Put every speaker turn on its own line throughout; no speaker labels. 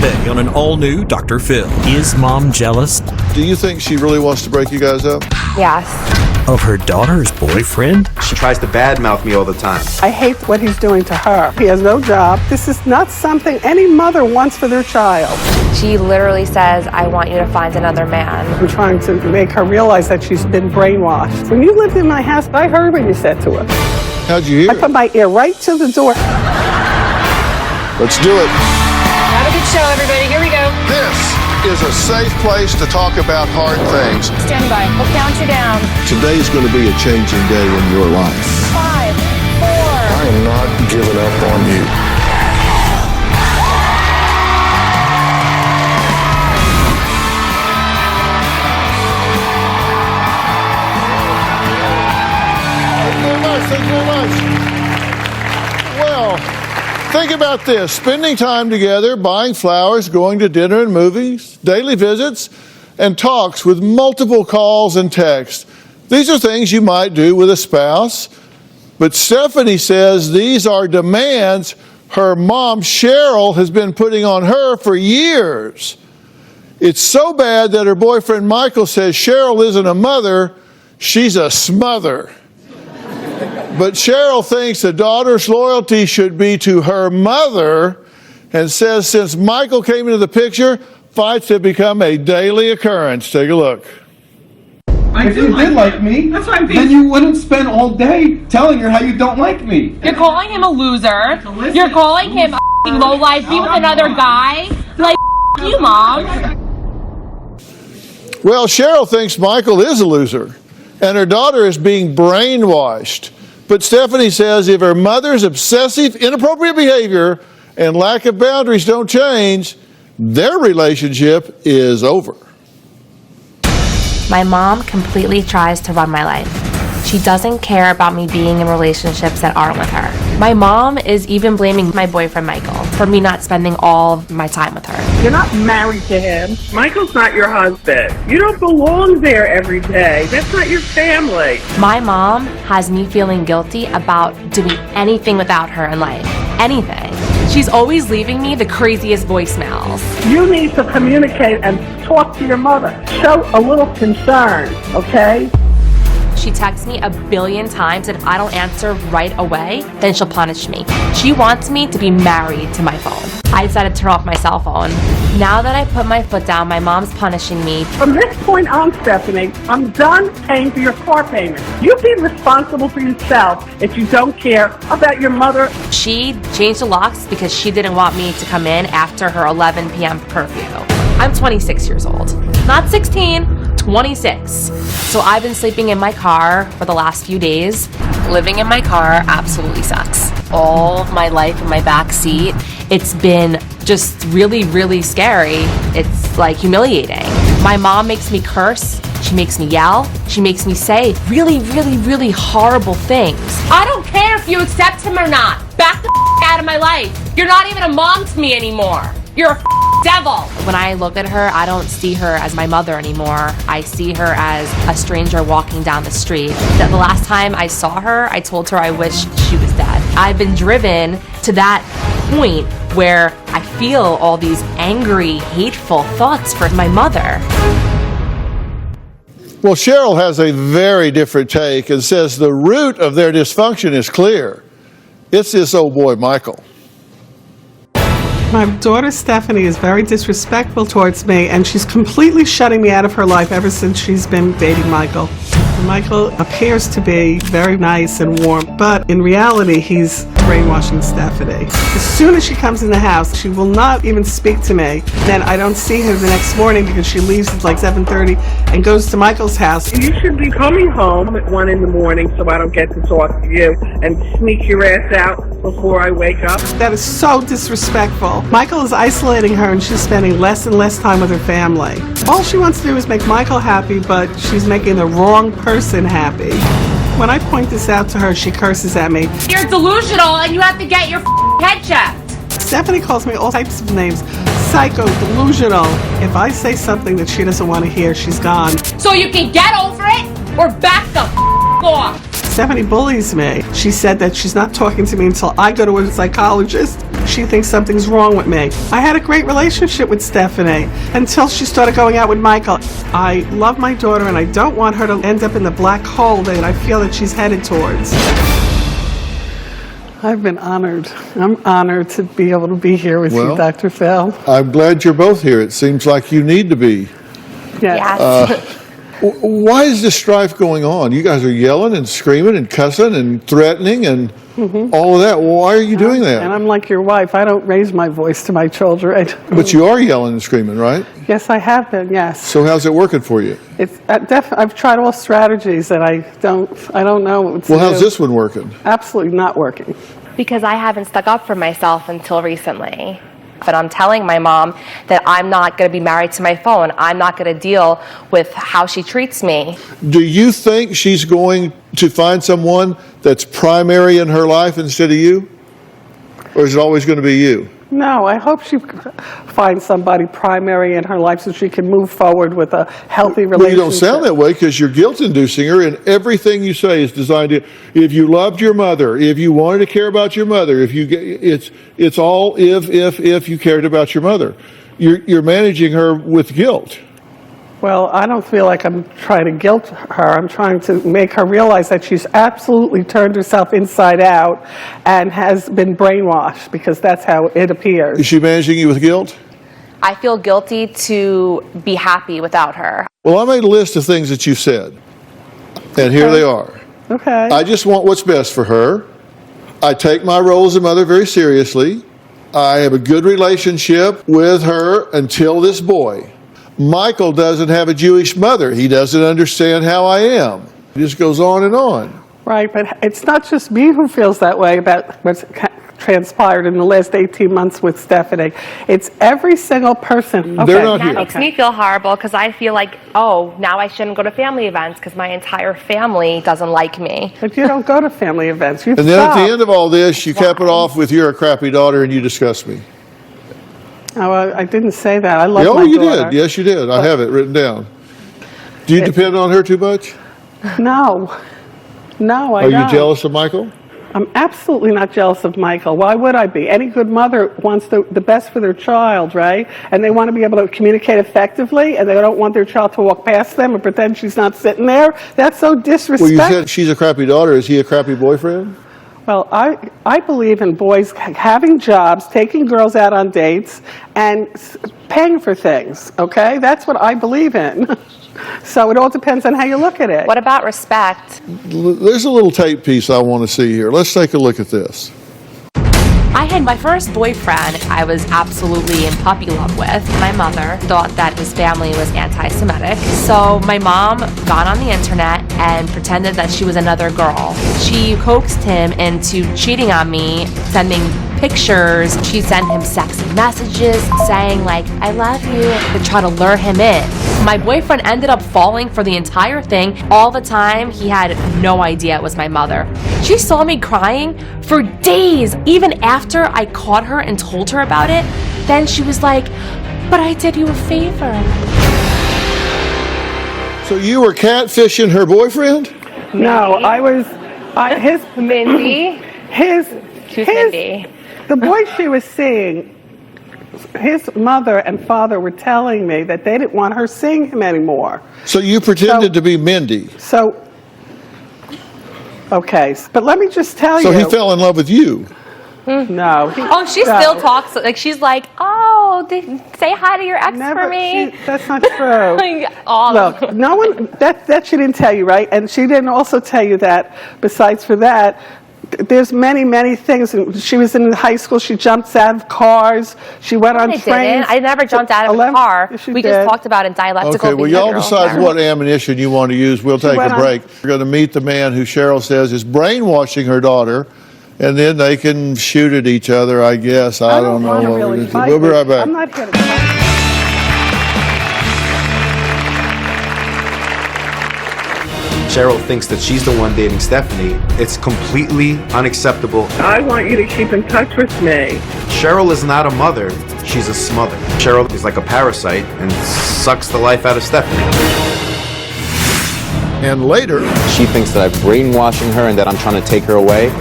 today on an all-new Dr. Phil. Is mom jealous?
Do you think she really wants to break you guys up?
Yes.
Of her daughter's boyfriend?
She tries to badmouth me all the time.
I hate what he's doing to her. He has no job. This is not something any mother wants for their child.
She literally says, I want you to find another man.
I'm trying to make her realize that she's been brainwashed. When you lived in my house, I heard what you said to her.
How'd you hear
I put my ear right to the door.
Let's do it.
Have a good show, everybody. Here we go.
This is a safe place to talk about hard things.
Stand by. We'll count you down.
Today's going to be a changing day in your life.
5, 4.
I am not giving up on you.
Thank you very much. Well, think about this. Spending time together, buying flowers, going to dinner and movies, daily visits, and talks with multiple calls and texts. These are things you might do with a spouse. But Stefanie says these are demands her mom, Cheryl, has been putting on her for years. It's so bad that her boyfriend, Michael, says Cheryl isn't a mother, she's a smother. But Cheryl thinks a daughter's loyalty should be to her mother and says since Michael came into the picture, fights have become a daily occurrence. Take a look.
If you did like me, then you wouldn't spend all day telling her how you don't like me.
You're calling him a loser. You're calling him a lowlife, be with another guy. Like, you, Mom.
Well, Cheryl thinks Michael is a loser and her daughter is being brainwashed. But Stefanie says if her mother's obsessive, inappropriate behavior and lack of boundaries don't change, their relationship is over.
My mom completely tries to run my life. She doesn't care about me being in relationships that aren't with her. My mom is even blaming my boyfriend, Michael, for me not spending all of my time with her.
You're not married to him.
Michael's not your husband. You don't belong there every day. That's not your family.
My mom has me feeling guilty about doing anything without her in life. Anything. She's always leaving me the craziest voicemails.
You need to communicate and talk to your mother. Show a little concern, okay?
She texts me 1 billion times, and if I don't answer right away, then she'll punish me. She wants me to be married to my phone. I decided to turn off my cell phone. Now that I put my foot down, my mom's punishing me.
From this point on, Stephanie, I'm done paying for your car payment. You be responsible for yourself if you don't care about your mother.
She changed the locks because she didn't want me to come in after her 11 p.m. curfew. I'm 26 years old. Not 16, 26. So I've been sleeping in my car for the last few days. Living in my car absolutely sucks. All of my life in my back seat, it's been just really, really scary. It's like humiliating. My mom makes me curse. She makes me yell. She makes me say really, really, really horrible things.
I don't care if you accept him or not. Back the out of my life. You're not even a mom to me anymore. You're a devil.
When I look at her, I don't see her as my mother anymore. I see her as a stranger walking down the street. The last time I saw her, I told her I wish she was dead. I've been driven to that point where I feel all these angry, hateful thoughts for my mother.
Well, Cheryl has a very different take and says the root of their dysfunction is clear. It's this old boy, Michael.
My daughter Stefanie is very disrespectful towards me, and she's completely shutting me out of her life ever since she's been dating Michael. Michael appears to be very nice and warm, but in reality, he's brainwashing Stefanie. As soon as she comes in the house, she will not even speak to me. Then I don't see her the next morning because she leaves at like 7:30 and goes to Michael's house.
You should be coming home at 1 in the morning so I don't get to talk to you and sneak your ass out before I wake up.
That is so disrespectful. Michael is isolating her and she's spending less and less time with her family. All she wants to do is make Michael happy, but she's making the wrong person happy. When I point this out to her, she curses at me.
You're delusional and you have to get your head checked.
Stephanie calls me all types of names. Psycho, delusional. If I say something that she doesn't want to hear, she's gone.
So you can get over it or back the off.
Stefanie bullies me. She said that she's not talking to me until I go to a psychologist. she thinks something's wrong with me. I had a great relationship with Stefanie until she started going out with Michael. I love my daughter and I don't want her to end up in the black hole that I feel that she's headed towards. I've been honored. I'm honored to be able to be here with you, Dr. Phil.
I'm glad you're both here. It seems like you need to be.
Yes.
Why is this strife going on? You guys are yelling and screaming and cussing and threatening and all of that. Why are you doing that?
And I'm like your wife. I don't raise my voice to my children.
But you are yelling and screaming, right?
Yes, I have been, yes.
So how's it working for you?
It's I've tried all strategies and I don't know what to do.
Well, how's this one working?
Absolutely not working.
Because I haven't stuck up for myself until recently. But I'm telling my mom that I'm not going to be married to my phone. I'm not going to deal with how she treats me.
Do you think she's going to find someone that's primary in her life instead of you? Or is it always going to be you?
No, I hope she finds somebody primary in her life so she can move forward with a healthy relationship.
Well, you don't sound that way because you're guilt-inducing her, and everything you say is designed to. If you loved your mother, if you wanted to care about your mother, it's all if you cared about your mother. You're managing her with guilt.
Well, I don't feel like I'm trying to guilt her. I'm trying to make her realize that she's absolutely turned herself inside out and has been brainwashed, because that's how it appears.
Is she managing you with guilt?
I feel guilty to be happy without her.
Well, I made a list of things that you said, and here they are.
Okay.
I just want what's best for her. I take my role as a mother very seriously. I have a good relationship with her until this boy. Michael doesn't have a Jewish mother. He doesn't understand how I am. It just goes on and on.
Right, but it's not just me who feels that way about what's transpired in the last 18 months with Stefanie. It's every single person. Okay.
They're not
That
here.
makes me feel horrible because I feel like, oh, now I shouldn't go to family events because my entire family doesn't like me.
But you don't go to family events. You
And then at
stop.
the end of all this, you cap it off with you're a crappy daughter and you disgust me.
Oh, I didn't say that. I love my
Oh, you
daughter.
did. Yes, you did. I have it written down. Do you depend on her too much?
No. No, I
Are
don't.
you jealous of Michael?
I'm absolutely not jealous of Michael. Why would I be? Any good mother wants the best for their child, right? And they want to be able to communicate effectively, and they don't want their child to walk past them and pretend she's not sitting there. That's so disrespectful.
Well, you said she's a crappy daughter. Is he a crappy boyfriend?
Well, I believe in boys having jobs, taking girls out on dates, and paying for things, okay? That's what I believe in. So it all depends on how you look at it.
What about respect?
There's a little tape piece I want to see here. Let's take a look at this.
I had my first boyfriend I was absolutely in puppy love with. My mother thought that his family was anti-Semitic. So my mom got on the internet and pretended that she was another girl. She coaxed him into cheating on me, sending pictures. She sent him sexy messages saying like, I love you, to try to lure him in. My boyfriend ended up falling for the entire thing. All the time, he had no idea it was my mother. She saw me crying for days, even after I caught her and told her about it. Then she was like, but I did you a favor.
So you were catfishing her boyfriend?
No, his
Mindy?
Who's
Mindy?
The boy she was seeing, his mother and father were telling me that they didn't want her seeing him anymore.
So you pretended to be Mindy.
So, okay, but let me just tell you.
So he fell in love with you.
No.
Oh, she still talks, like she's like, oh, say hi to your ex for me.
That's not true.
Look,
no one, that she didn't tell you, right? And she didn't also tell you that, besides for that, there's many, many things. She was in high school. She jumped out of cars. She went on trains.
I never jumped out of a car. We just talked about in dialectical
Okay, well, y'all decide what ammunition you want to use. We'll take a break. We're going to meet the man who Cheryl says is brainwashing her daughter, and then they can shoot at each other, I guess. I don't know what we're going to do. We'll be right back.
I'm not going to fight.
Cheryl thinks that she's the one dating Stefanie. It's completely unacceptable.
I want you to keep in touch with me.
Cheryl is not a mother, she's a smother. Cheryl is like a parasite and sucks the life out of Stefanie.
And later,
she thinks that I'm brainwashing her and that I'm trying to take her away.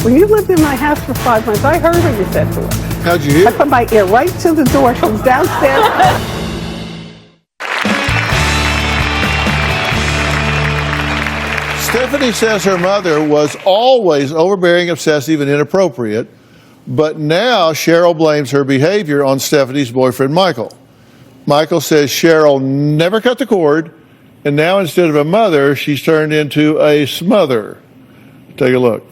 When you lived in my house for 5 months, I heard what you said to her.
How'd you hear?
I put my ear right to the door. She was downstairs.
Stefanie says her mother was always overbearing, obsessive, and inappropriate, but now Cheryl blames her behavior on Stefanie's boyfriend, Michael. Michael says Cheryl never cut the cord, and now instead of a mother, she's turned into a smother. Take a look.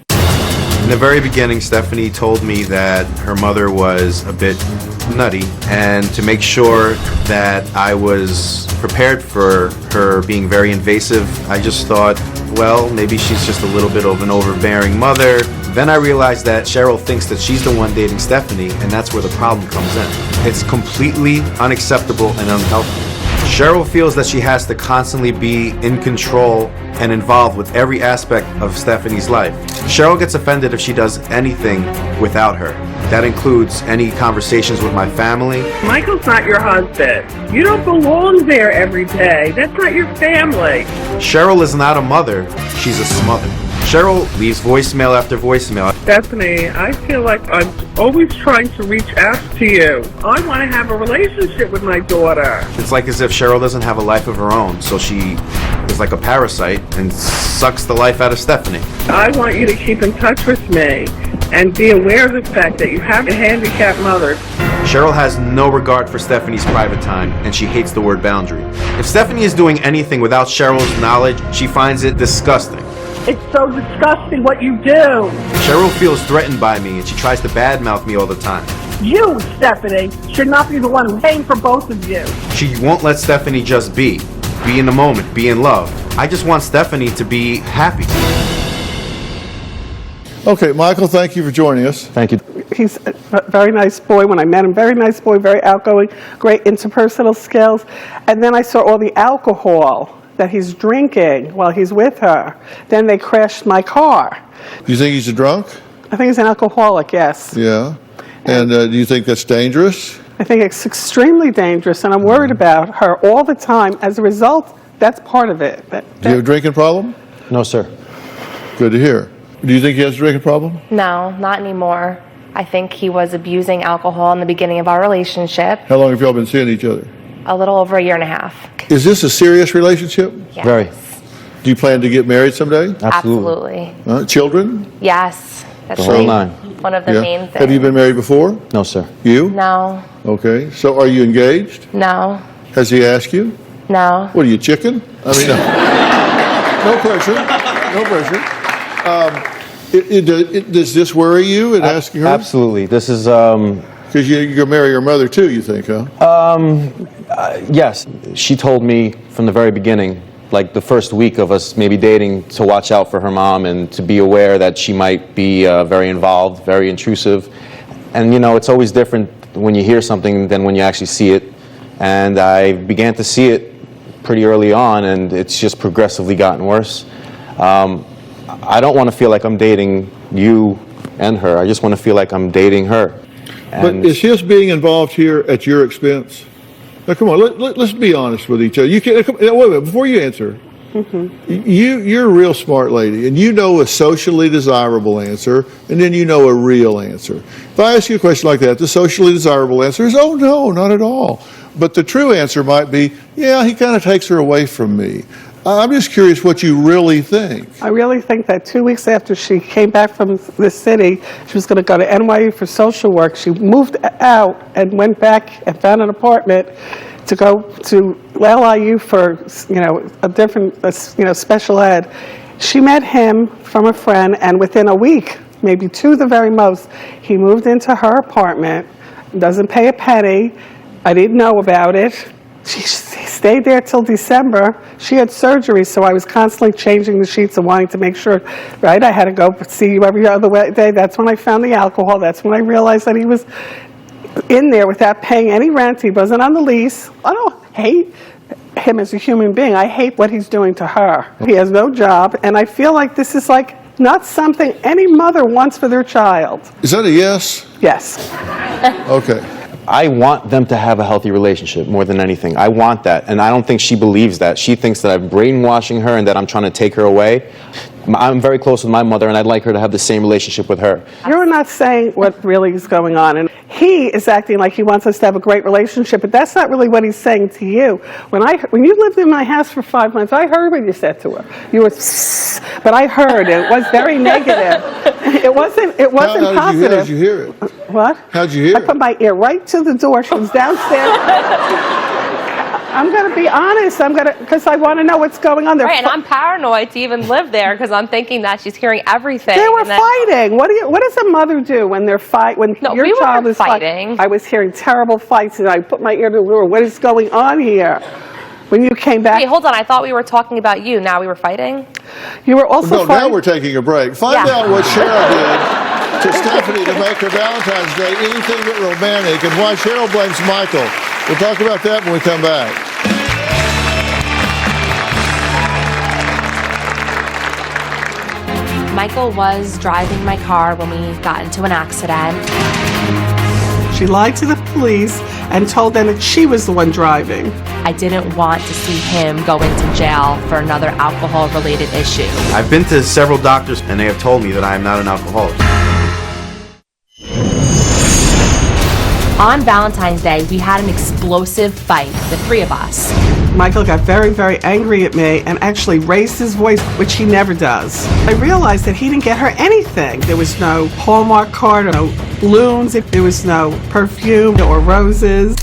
In the very beginning, Stefanie told me that her mother was a bit nutty, and to make sure that I was prepared for her being very invasive, I just thought, well, maybe she's just a little bit of an overbearing mother. Then I realized that Cheryl thinks that she's the one dating Stefanie, and that's where the problem comes in. It's completely unacceptable and unhealthy. Cheryl feels that she has to constantly be in control and involved with every aspect of Stefanie's life. Cheryl gets offended if she does anything without her. That includes any conversations with my family.
Michael's not your husband. You don't belong there every day. That's not your family.
Cheryl is not a mother, she's a smother. Cheryl leaves voicemail after voicemail.
Stephanie, I feel like I'm always trying to reach out to you. I want to have a relationship with my daughter.
It's like as if Cheryl doesn't have a life of her own, so she is like a parasite and sucks the life out of Stefanie.
I want you to keep in touch with me and be aware of the fact that you have a handicapped mother.
Cheryl has no regard for Stefanie's private time, and she hates the word boundary. If Stefanie is doing anything without Cheryl's knowledge, she finds it disgusting.
It's so disgusting what you do.
Cheryl feels threatened by me, and she tries to badmouth me all the time.
You, Stephanie, should not be the one paying for both of you.
She won't let Stefanie just be in the moment, be in love. I just want Stefanie to be happy.
Okay, Michael, thank you for joining us.
Thank you.
He's a very nice boy. When I met him, very nice boy, very outgoing, great interpersonal skills. And then I saw all the alcohol that he's drinking while he's with her. Then they crashed my car.
Do you think he's a drunk?
I think he's an alcoholic, yes.
Yeah. And do you think that's dangerous?
I think it's extremely dangerous, and I'm worried about her all the time. As a result, that's part of it.
Do you have a drinking problem?
No, sir.
Good to hear. Do you think he has a drinking problem?
No, not anymore. I think he was abusing alcohol in the beginning of our relationship.
How long have y'all been seeing each other?
A little over a year and a half.
Is this a serious relationship?
Yes.
Very.
Do you plan to get married someday?
Absolutely.
Children?
Yes. That's
The whole nine.
one of the main things.
Have you been married before?
No, sir.
You?
No.
Okay. So are you engaged?
No.
Has he asked you?
No.
What are you, chicken? I mean, no pressure. No pressure. Does this worry you in asking her?
Absolutely. This is
Because you're going to marry your mother too, you think, huh?
yes. She told me from the very beginning, like the first week of us maybe dating, to watch out for her mom and to be aware that she might be very involved, very intrusive. And you know, it's always different when you hear something than when you actually see it. And I began to see it pretty early on, and it's just progressively gotten worse. I don't want to feel like I'm dating you and her. I just want to feel like I'm dating her.
But is his being involved here at your expense? Now, come on, let's be honest with each other. You can't, wait a minute, before you answer, you're a real smart lady, and you know a socially desirable answer, and then you know a real answer. If I ask you a question like that, the socially desirable answer is, oh, no, not at all. But the true answer might be, yeah, he kind of takes her away from me. I'm just curious what you really think.
I really think that 2 weeks after she came back from the city, she was going to go to NYU for social work. She moved out and went back and found an apartment to go to LIU for, a different, special ed. She met him from a friend, and within a week, maybe two the very most, he moved into her apartment, doesn't pay a penny. I didn't know about it. She stayed there till December. She had surgery, so I was constantly changing the sheets and wanting to make sure, right? I had to go see you every other day. That's when I found the alcohol. That's when I realized that he was in there without paying any rent. He wasn't on the lease. I don't hate him as a human being. I hate what he's doing to her. He has no job, and I feel like this is like not something any mother wants for their child.
Is that a yes?
Yes.
Okay.
I want them to have a healthy relationship more than anything. I want that, and I don't think she believes that. She thinks that I'm brainwashing her and that I'm trying to take her away. I'm very close with my mother, and I'd like her to have the same relationship with her.
You're not saying what really is going on, and he is acting like he wants us to have a great relationship, but that's not really what he's saying to you. When you lived in my house for 5 months, I heard what you said to her. You were, but I heard it. It was very negative. It wasn't positive.
How did you hear it?
What?
How'd you hear
I put my ear right to the door. She was downstairs. I'm going to be honest. Because I want to know what's going on there.
Right, and I'm paranoid to even live there because I'm thinking that she's hearing everything.
They were fighting. What does a mother do when they're when your child is fighting? I was hearing terrible fights, and I put my ear to the door. What is going on here? When you came back.
Wait, hold on. I thought we were talking about you. Now we were fighting?
You were also fighting.
Now we're taking a break. Find out what Cheryl did to Stefanie to make her Valentine's Day anything but romantic, and why Cheryl blames Michael. We'll talk about that when we come back.
Michael was driving my car when we got into an accident.
She lied to the police and told them that she was the one driving.
I didn't want to see him go into jail for another alcohol-related issue.
I've been to several doctors, and they have told me that I am not an alcoholic.
On Valentine's Day, we had an explosive fight, the three of us.
Michael got very, very angry at me and actually raised his voice, which he never does. I realized that he didn't get her anything. There was no Hallmark card, no balloons, there was no perfume or roses.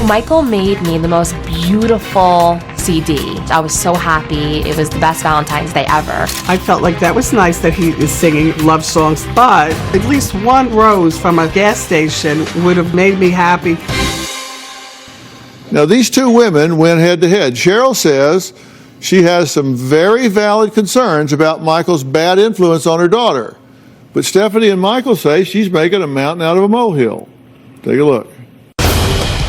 Michael made me the most beautiful CD. I was so happy. It was the best Valentine's Day ever.
I felt like that was nice that he is singing love songs, but at least one rose from a gas station would have made me happy.
Now, these two women went head to head. Cheryl says she has some very valid concerns about Michael's bad influence on her daughter. But Stefanie and Michael say she's making a mountain out of a molehill. Take a look.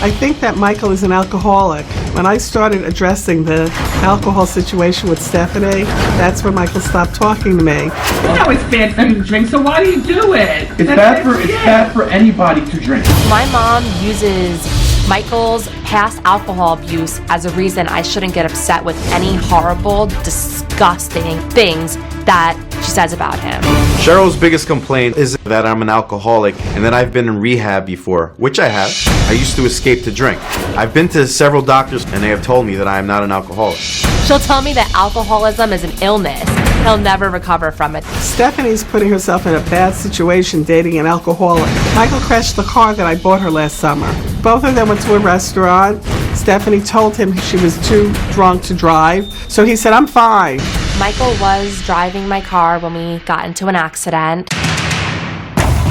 I think that Michael is an alcoholic. When I started addressing the alcohol situation with Stefanie, that's when Michael stopped talking to me.
You know it's bad for him to drink, so why do you do it?
It's bad for anybody to drink.
My mom uses Michael's past alcohol abuse as a reason I shouldn't get upset with any horrible, disgusting things that she says about him.
Cheryl's biggest complaint is that I'm an alcoholic and that I've been in rehab before, which I have. I used to escape to drink. I've been to several doctors, and they have told me that I am not an alcoholic.
She'll tell me that alcoholism is an illness. He'll never recover from it.
Stephanie's putting herself in a bad situation dating an alcoholic. Michael crashed the car that I bought her last summer. Both of them went to a restaurant. Stefanie told him she was too drunk to drive, so he said, "I'm fine."
Michael was driving my car when we got into an accident.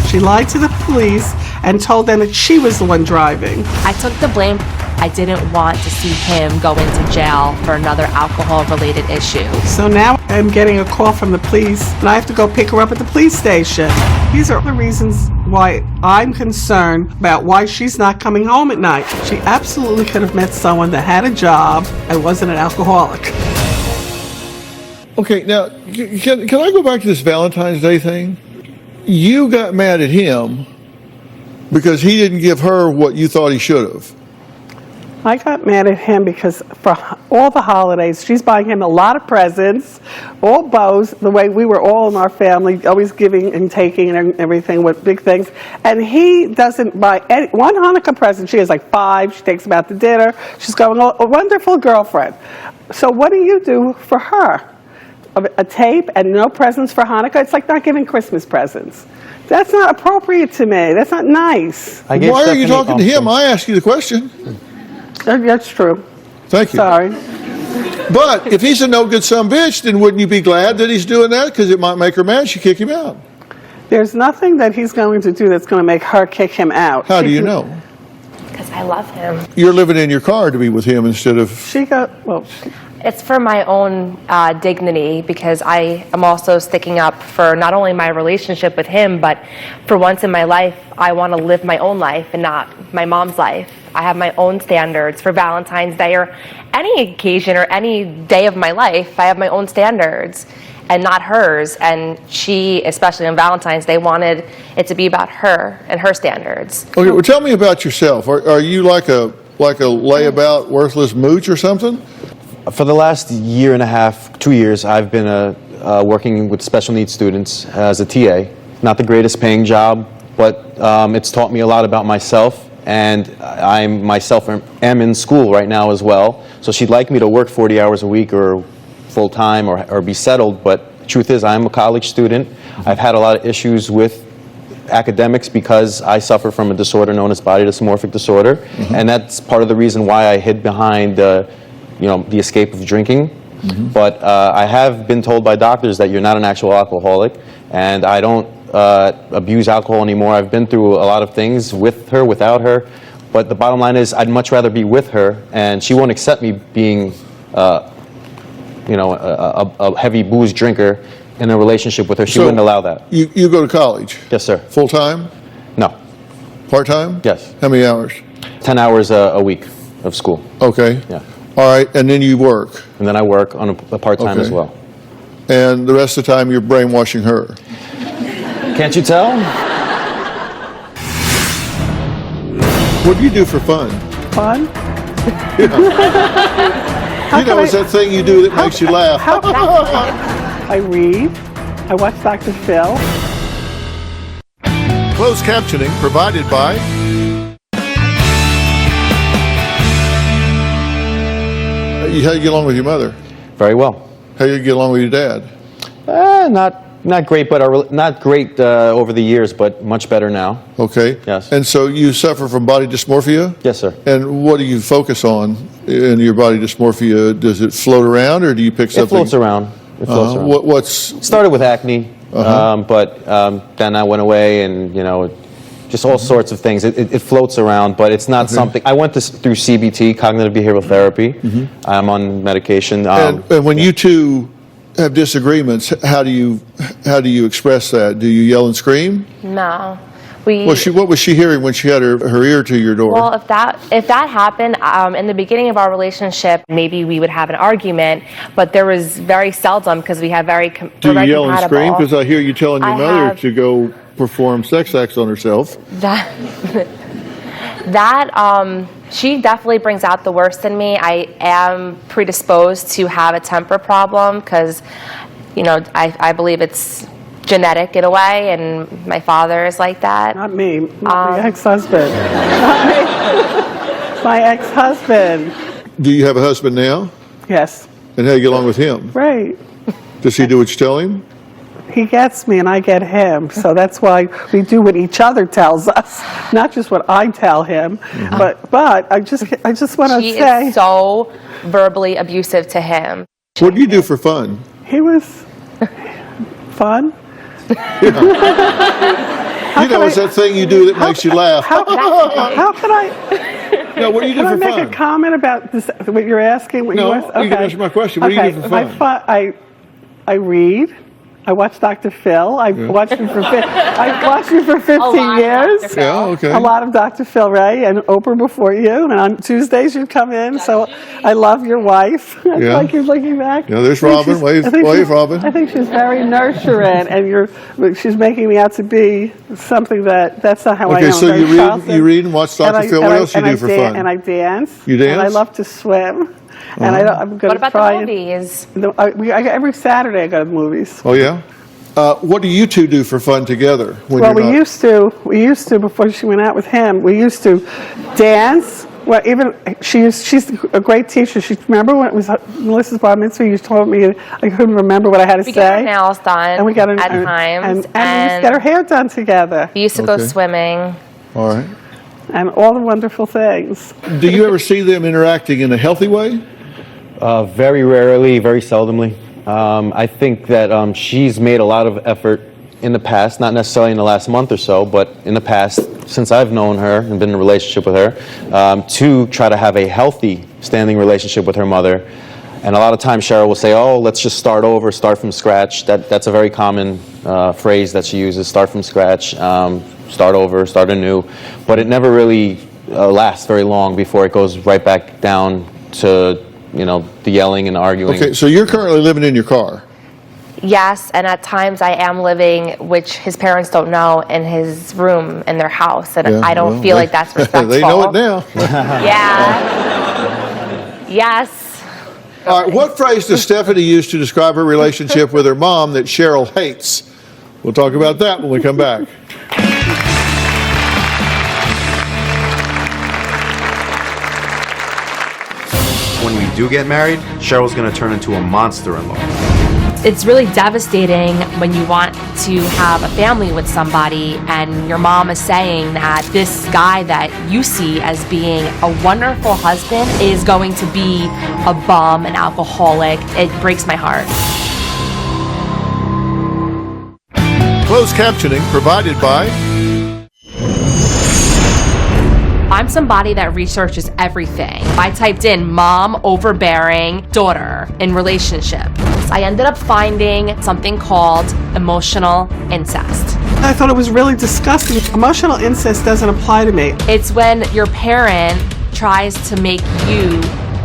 She lied to the police and told them that she was the one driving.
I took the blame. I didn't want to see him go into jail for another alcohol-related issue.
So now I'm getting a call from the police, and I have to go pick her up at the police station. These are the reasons why I'm concerned about why she's not coming home at night. She absolutely could have met someone that had a job and wasn't an alcoholic.
Okay, now, can I go back to this Valentine's Day thing? You got mad at him because he didn't give her what you thought he should have.
I got mad at him because for all the holidays, she's buying him a lot of presents, all bows, the way we were all in our family, always giving and taking and everything with big things. And he doesn't buy one Hanukkah present. She has like 5. She takes him out to dinner. She's going, a wonderful girlfriend. So what do you do for her? A tape and no presents for Hanukkah? It's like not giving Christmas presents. That's not appropriate to me. That's not nice.
Why are you talking to him? I asked you the question.
That's true.
Thank you.
Sorry.
But if he's a no-good son bitch, then wouldn't you be glad that he's doing that? Because it might make her mad. She'd kick him out.
There's nothing that he's going to do that's going to make her kick him out.
How do you know?
Because I love him.
You're living in your car to be with him instead of...
It's for my own dignity, because I am also sticking up for not only my relationship with him, but for once in my life, I want to live my own life and not my mom's life. I have my own standards for Valentine's Day or any occasion or any day of my life. I have my own standards. and not hers. And she, especially on Valentine's Day, wanted it to be about her and her standards.
Okay, well, tell me about yourself. Are you like a layabout, worthless mooch or something?
For the last year and a half, 2 years, I've been working with special needs students as a TA. Not the greatest paying job, but it's taught me a lot about myself, and I myself am in school right now as well. So she'd like me to work 40 hours a week or full-time or be settled, but the truth is I'm a college student. I've had a lot of issues with academics because I suffer from a disorder known as body dysmorphic disorder, and that's part of the reason why I hid behind the escape of drinking. But I have been told by doctors that you're not an actual alcoholic, and I don't abuse alcohol anymore. I've been through a lot of things with her, without her, but the bottom line is I'd much rather be with her, and she won't accept me being a heavy booze drinker in a relationship with her. She wouldn't allow that.
You go to college?
Yes, sir.
Full-time?
No.
Part-time?
Yes.
How many hours?
10 hours a week of school.
Okay.
Yeah.
All right, and then you work?
And then I work on a part-time as well.
And the rest of the time you're brainwashing her?
Can't you tell?
What do you do for fun?
Fun?
It's that thing you do that makes you laugh.
I read. I watch Dr. Phil.
Closed captioning provided by How you get along with your mother?
Very well.
How you get along with your dad?
Not great, but not great over the years, but much better now.
Okay.
Yes.
And so you suffer from body dysmorphia?
Yes, sir.
And what do you focus on in your body dysmorphia? Does it float around, or do you pick something?
It floats around. It floats around.
What's
started with acne, but then I went away, and just all sorts of things. It floats around, but it's not something. I went through CBT, cognitive behavioral therapy. I'm on medication.
And when you two have disagreements, how do you express that? Do you yell and scream?
No.
What was she hearing when she had her ear to your door?
Well, if that happened in the beginning of our relationship, maybe we would have an argument, but there was very seldom because we have very
Do you yell and scream? Because I hear you telling your mother to go perform sex acts on herself.
She definitely brings out the worst in me. I am predisposed to have a temper problem because, I believe it's genetic in a way, and my father is like that.
Not me. My ex-husband. Not me. My ex-husband.
Do you have a husband now?
Yes.
And how do you get along with him?
Right.
Does he do what you tell him?
He gets me and I get him, so that's why we do what each other tells us, not just what I tell him. But I just want to say
she is so verbally abusive to him.
What do you do for fun?
He was fun.
It's that thing you do that makes you laugh.
How can I?
No, what do you do for fun?
Can I make a comment about this? What you're asking?
You can answer my question. What do you do for fun?
I read. I watched Dr. Phil. I watched him for 15 years.
Yeah, okay.
A lot of Dr. Phil Ray and Oprah before you. And on Tuesdays you'd come in. So I love your wife.
Yeah.
Like you're looking back.
Yeah, there's Robin. Wave, Robin.
I think she's very nurturing, and she's making me out to be something that's not how I am.
Okay, so you read and watch Dr. Phil. What else do you do for fun?
And I dance.
You dance?
And I love to swim. And I'm going
What about the movies?
Every Saturday I go to the movies.
Oh yeah. What do you two do for fun together?
Well, we used to before she went out with him. We used to dance. Well, even she's a great teacher. Remember when it was Melissa's bar mitzvah? You told me I couldn't remember what I had to say.
We got our nails done,
and we got
at times,
and we used to get our hair done together.
We used to go swimming.
All right.
And all the wonderful things.
Do you ever see them interacting in a healthy way?
Very rarely, very seldomly. I think that she's made a lot of effort in the past, not necessarily in the last month or so, but in the past, since I've known her and been in a relationship with her, to try to have a healthy standing relationship with her mother. And a lot of times Cheryl will say, oh, let's just start over, start from scratch. That's a very common phrase that she uses, start from scratch, start over, start anew. But it never really lasts very long before it goes right back down to, the yelling and arguing.
Okay, so you're currently living in your car?
Yes, and at times I am living, which his parents don't know, in his room in their house, and I don't feel like that's respectful.
They know it now.
Yeah. Yes.
All right, what phrase does Stefanie use to describe her relationship with her mom that Cheryl hates? We'll talk about that when we come back.
When we do get married, Cheryl's going to turn into a monster-in-law.
It's really devastating when you want to have a family with somebody and your mom is saying that this guy that you see as being a wonderful husband is going to be a bum, an alcoholic. It breaks my heart.
Closed captioning provided by...
I'm somebody that researches everything. I typed in mom, overbearing, daughter in relationship. So I ended up finding something called emotional incest.
I thought it was really disgusting. Emotional incest doesn't apply to me.
It's when your parent tries to make you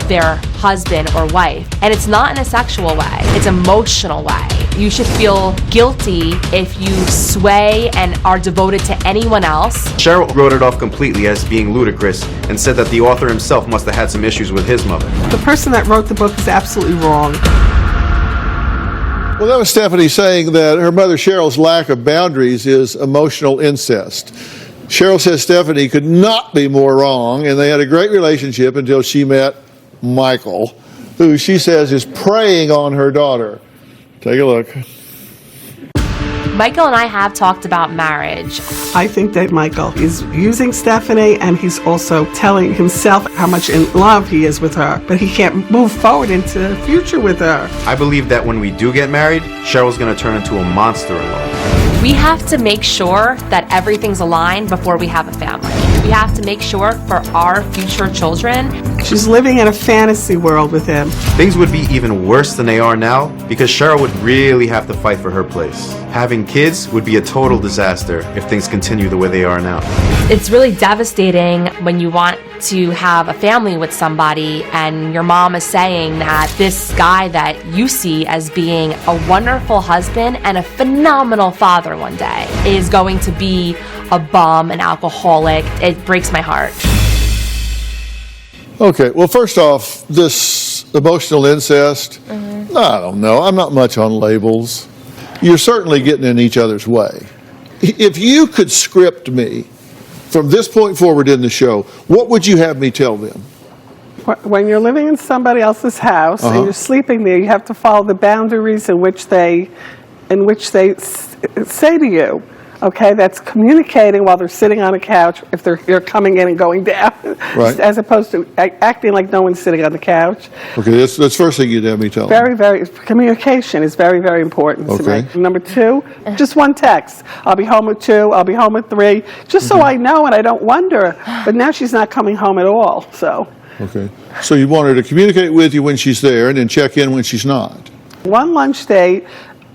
their husband or wife. And it's not in a sexual way, it's emotional way. You should feel guilty if you sway and are devoted to anyone else.
Cheryl wrote it off completely as being ludicrous and said that the author himself must have had some issues with his mother.
The person that wrote the book is absolutely wrong.
Well, that was Stefanie saying that her mother Cheryl's lack of boundaries is emotional incest. Cheryl says Stefanie could not be more wrong, and they had a great relationship until she met Michael, who she says is preying on her daughter. Take a look.
Michael and I have talked about marriage.
I think that Michael is using Stefanie, and he's also telling himself how much in love he is with her, but he can't move forward into the future with her.
I believe that when we do get married, Cheryl's going to turn into a monster-in-law.
We have to make sure that everything's aligned before we have a family. We have to make sure for our future children.
She's living in a fantasy world with him.
Things would be even worse than they are now because Cheryl would really have to fight for her place. Having kids would be a total disaster if things continue the way they are now.
It's really devastating when you want to have a family with somebody and your mom is saying that this guy that you see as being a wonderful husband and a phenomenal father one day is going to be a bum, an alcoholic. It breaks my heart.
Okay, well, first off, this emotional incest, I don't know. I'm not much on labels. You're certainly getting in each other's way. If you could script me from this point forward in the show, what would you have me tell them?
When you're living in somebody else's house and you're sleeping there, you have to follow the boundaries in which they say to you. Okay, that's communicating while they're sitting on a couch if you're coming in and going down,
right,
as opposed to acting like no one's sitting on the couch.
Okay, that's the first thing you'd have me tell them.
Communication is very, very important to
Okay.
me. Number two, just one text. I'll be home at 2, I'll be home at 3, just so I know and I don't wonder. But now she's not coming home at all, so.
Okay, so you want her to communicate with you when she's there and then check in when she's not.
One lunch date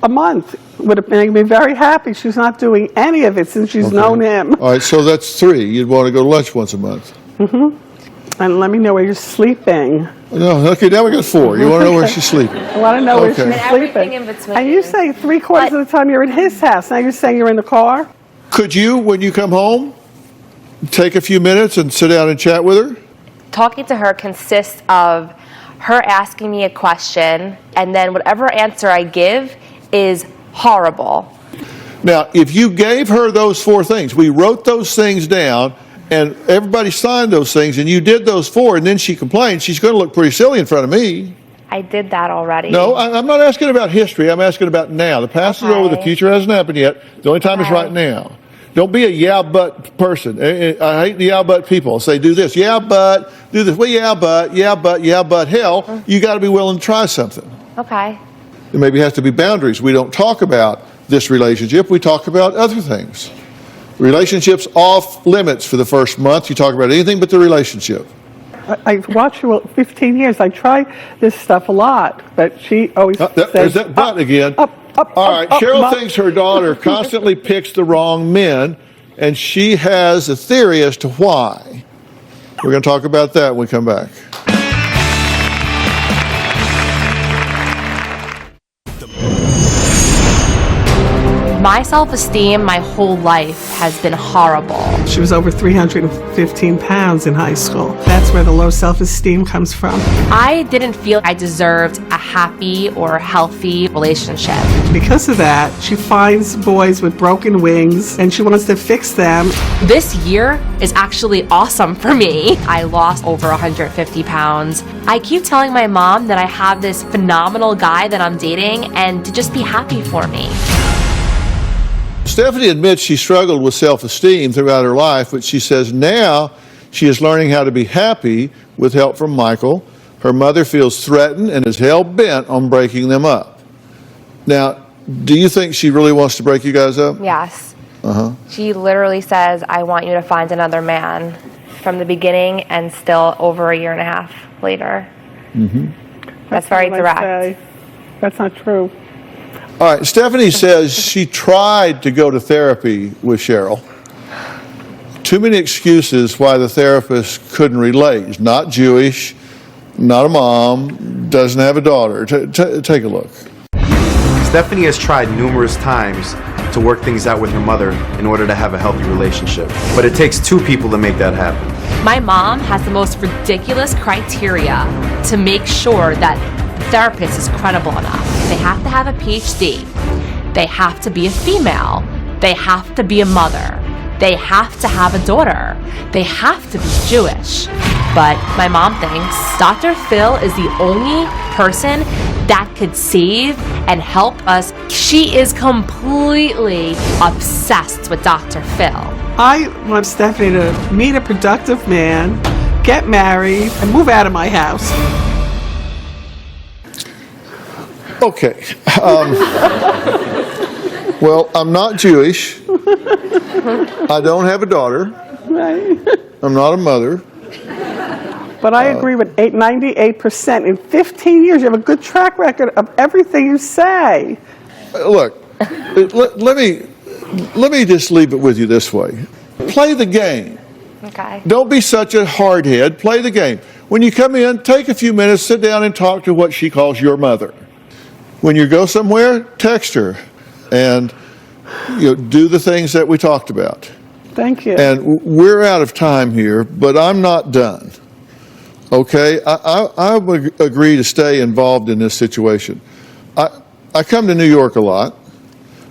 a month would have made me very happy. She's not doing any of it since she's known him.
All right, so that's 3. You'd want to go to lunch once a month.
And let me know where you're sleeping.
No, okay, now we got 4. You want to know where she's sleeping.
I want to know where she's
And everything
sleeping.
in between.
And you say 3/4 of the time you're in his house. Now you're saying you're in the car?
Could you, when you come home, take a few minutes and sit down and chat with her?
Talking to her consists of her asking me a question, and then whatever answer I give is horrible.
Now, if you gave her those 4 things, we wrote those things down, and everybody signed those things, and you did those 4, and then she complained, she's going to look pretty silly in front of me.
I did that already.
No, I'm not asking about history. I'm asking about now. The past is over. The future hasn't happened yet. The only time is right now. Don't be a yeah, but person. I hate the yeah, but people. Say, do this. Yeah, but. Do this. Well, yeah, but. Yeah, but. Yeah, but. Hell, you got to be willing to try something.
Okay.
There maybe has to be boundaries. We don't talk about this relationship. We talk about other things. Relationships off limits for the first month. You talk about anything but the relationship.
I've watched her 15 years. I try this stuff a lot, but she always says...
There's that but again. All right, Cheryl thinks her daughter constantly picks the wrong men, and she has a theory as to why. We're going to talk about that when we come back.
My self-esteem my whole life has been horrible.
She was over 315 pounds in high school. That's where the low self-esteem comes from.
I didn't feel I deserved a happy or healthy relationship.
Because of that, she finds boys with broken wings and she wants to fix them.
This year is actually awesome for me. I lost over 150 pounds. I keep telling my mom that I have this phenomenal guy that I'm dating and to just be happy for me.
Stefanie admits she struggled with self-esteem throughout her life, but she says now she is learning how to be happy with help from Michael. Her mother feels threatened and is hell-bent on breaking them up. Now, do you think she really wants to break you guys up?
Yes. She literally says, I want you to find another man, from the beginning and still over a year and a half later. That's very direct.
That's not true.
All right, Stefanie says she tried to go to therapy with Cheryl. Too many excuses why the therapist couldn't relate. He's not Jewish, not a mom, doesn't have a daughter. Take a look.
Stefanie has tried numerous times to work things out with her mother in order to have a healthy relationship. But it takes two people to make that happen.
My mom has the most ridiculous criteria to make sure that the therapist is credible enough. They have to have a PhD. They have to be a female. They have to be a mother. They have to have a daughter. They have to be Jewish. But my mom thinks Dr. Phil is the only person that could save and help us. She is completely obsessed with Dr. Phil.
I want Stefanie to meet a productive man, get married, and move out of my house.
Okay. Well, I'm not Jewish. I don't have a daughter.
Right.
I'm not a mother.
But I agree with 98%. In 15 years, you have a good track record of everything you say.
Look, let me just leave it with you this way. Play the game.
Okay.
Don't be such a hardhead. Play the game. When you come in, take a few minutes, sit down and talk to what she calls your mother. When you go somewhere, text her and do the things that we talked about.
Thank you.
And we're out of time here, but I'm not done. Okay? I would agree to stay involved in this situation. I come to New York a lot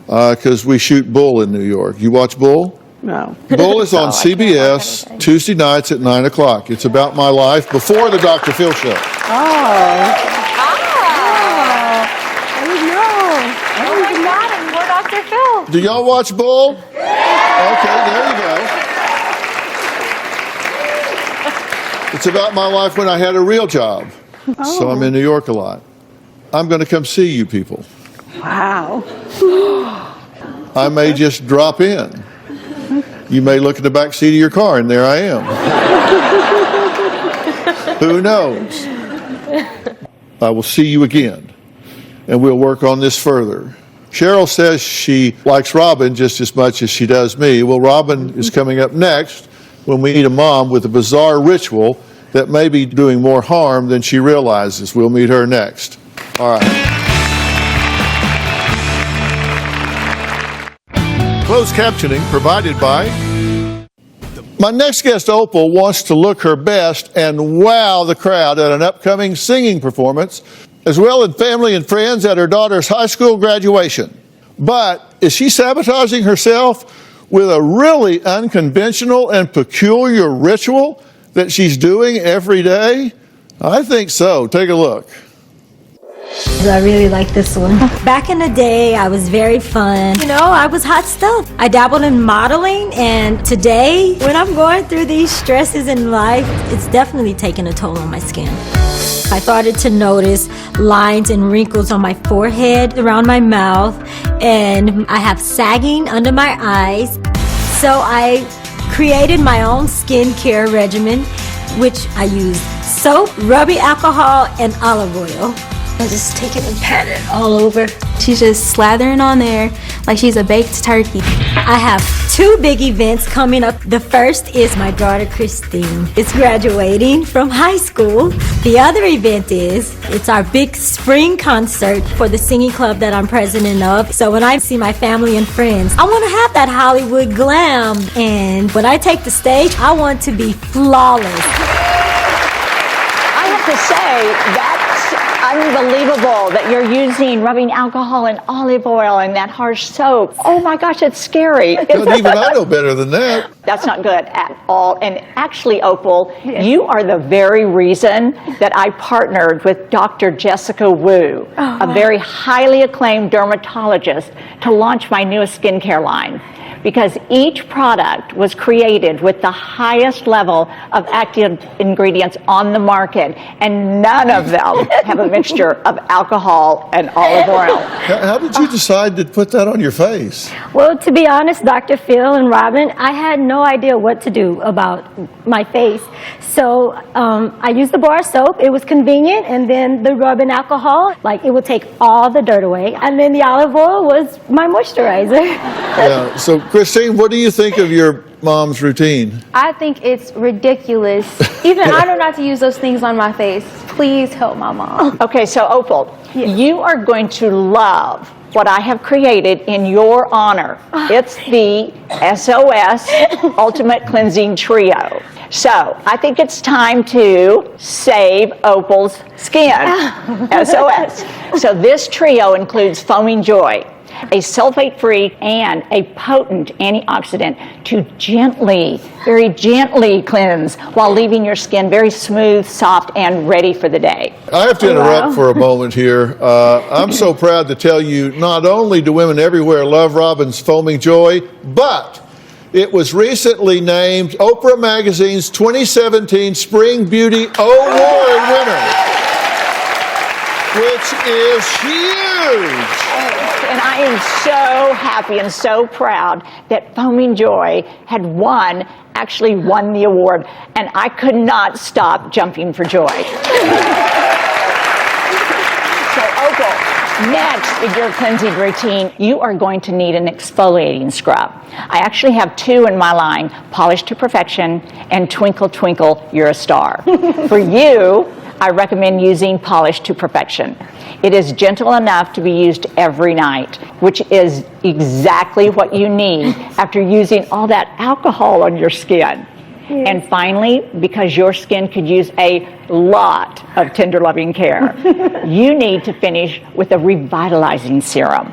because we shoot Bull in New York. You watch Bull?
No.
Bull is on CBS Tuesday nights at 9 o'clock. It's about my life before the Dr. Phil show.
Oh.
Do y'all watch Bull? Okay, there you go. It's about my life when I had a real job. So I'm in New York a lot. I'm going to come see you people.
Wow.
I may just drop in. You may look in the back seat of your car and there I am. Who knows? I will see you again and we'll work on this further. Cheryl says she likes Robin just as much as she does me. Well, Robin is coming up next when we meet a mom with a bizarre ritual that may be doing more harm than she realizes. We'll meet her next. All right. Closed captioning provided by... My next guest, Opal, wants to look her best and wow the crowd at an upcoming singing performance, as well as family and friends at her daughter's high school graduation. But is she sabotaging herself with a really unconventional and peculiar ritual that she's doing every day? I think so. Take a look.
I really like this one. Back in the day, I was very fun. I was hot stuff. I dabbled in modeling, and today, when I'm going through these stresses in life, it's definitely taking a toll on my skin. I started to notice lines and wrinkles on my forehead, around my mouth, and I have sagging under my eyes. So I created my own skincare regimen, which I use soap, rubbing alcohol, and olive oil. I just take it and pat it all over. She's just slathering on there
like she's a baked turkey.
I have 2 big events coming up. The first is my daughter Christine is graduating from high school. The other event it's our big spring concert for the singing club that I'm president of. So when I see my family and friends, I want to have that Hollywood glam. And when I take the stage, I want to be flawless.
I have to say, that's unbelievable that you're using rubbing alcohol and olive oil and that harsh soap. Oh my gosh, it's scary.
Even I know better than that.
That's not good at all. And actually, Opal, you are the very reason that I partnered with Dr. Jessica Wu, a very highly acclaimed dermatologist, to launch my newest skincare line. Because each product was created with the highest level of active ingredients on the market, and none of them have a mixture of alcohol and olive oil.
How did you decide to put that on your face?
Well, to be honest, Dr. Phil and Robin, I had no idea what to do about my face. So I used the bar soap. It was convenient. And then the rubbing alcohol, like it would take all the dirt away. And then the olive oil was my moisturizer.
Yeah. So, Christine, what do you think of your mom's routine?
I think it's ridiculous. Even I don't have to use those things on my face. Please help my mom.
Okay, so Opal, you are going to love what I have created in your honor. It's the SOS Ultimate Cleansing Trio. So I think it's time to save Opal's skin. SOS. So this trio includes Foaming Joy, a sulfate-free and a potent antioxidant to gently, very gently cleanse while leaving your skin very smooth, soft, and ready for the day.
I have to interrupt for a moment here. I'm so proud to tell you, not only do women everywhere love Robin's Foaming Joy, but it was recently named Oprah Magazine's 2017 Spring Beauty Award winner, which is huge.
And I am so happy and so proud that Foaming Joy had actually won the award, and I could not stop jumping for joy. So Opal, next in your cleansing routine, you are going to need an exfoliating scrub. I actually have 2 in my line, Polish to Perfection and Twinkle Twinkle, You're a Star. For you, I recommend using Polish to Perfection. It is gentle enough to be used every night, which is exactly what you need after using all that alcohol on your skin. Yes. And finally, because your skin could use a lot of tender loving care, you need to finish with a revitalizing serum.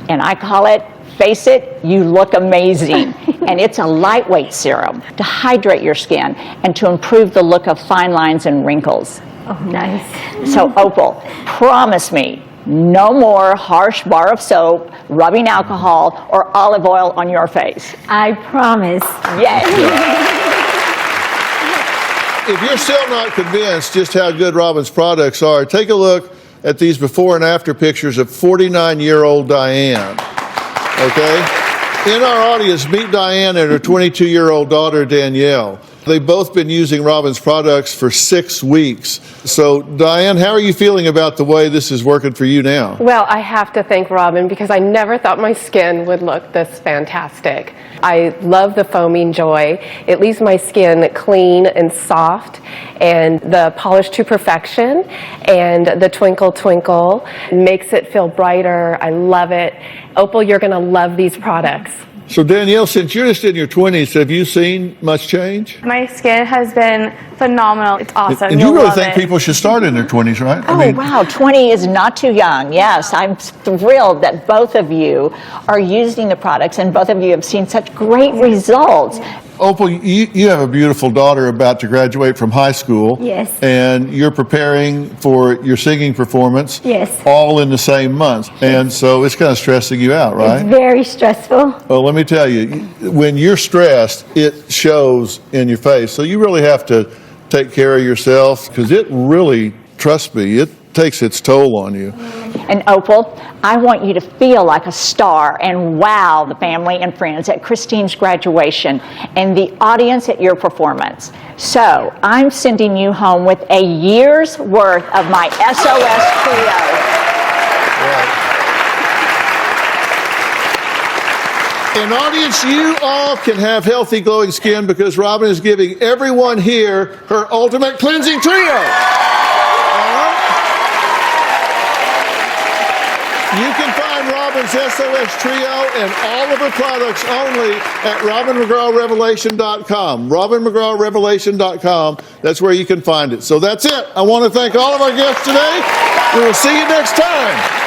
And I call it, face it, you look amazing. And it's a lightweight serum to hydrate your skin and to improve the look of fine lines and wrinkles.
Oh, nice.
So Opal, promise me, no more harsh bar of soap, rubbing alcohol, or olive oil on your face.
I promise.
Yes.
If you're still not convinced just how good Robin's products are, take a look at these before and after pictures of 49-year-old Diane. Okay? In our audience, meet Diane and her 22-year-old daughter, Danielle. They've both been using Robin's products for 6 weeks. So, Diane, how are you feeling about the way this is working for you now?
Well, I have to thank Robin because I never thought my skin would look this fantastic. I love the Foaming Joy. It leaves my skin clean and soft, and the Polish to Perfection and the Twinkle Twinkle makes it feel brighter. I love it. Opal, you're going to love these products.
So Danielle, since you're just in your 20s, have you seen much change?
My skin has been phenomenal. It's awesome.
And you really think people should start in their 20s, right?
Oh, wow. 20 is not too young. Yes, I'm thrilled that both of you are using the products and both of you have seen such great results.
Opal, you have a beautiful daughter about to graduate from high school.
Yes.
And you're preparing for your singing performance.
Yes.
All in the same month. And so it's kind of stressing you out, right?
It's very stressful.
Well, let me tell you, when you're stressed, it shows in your face. So you really have to take care of yourself because it really, trust me, it takes its toll on you.
And Opal, I want you to feel like a star and wow the family and friends at Christine's graduation and the audience at your performance. So I'm sending you home with a year's worth of my SOS Trio.
And audience, you all can have healthy, glowing skin because Robin is giving everyone here her ultimate cleansing trio. All right? You can find Robin's SOS Trio and all of her products only at RobinMcGrawRevelation.com. RobinMcGrawRevelation.com. That's where you can find it. So that's it. I want to thank all of our guests today. We will see you next time.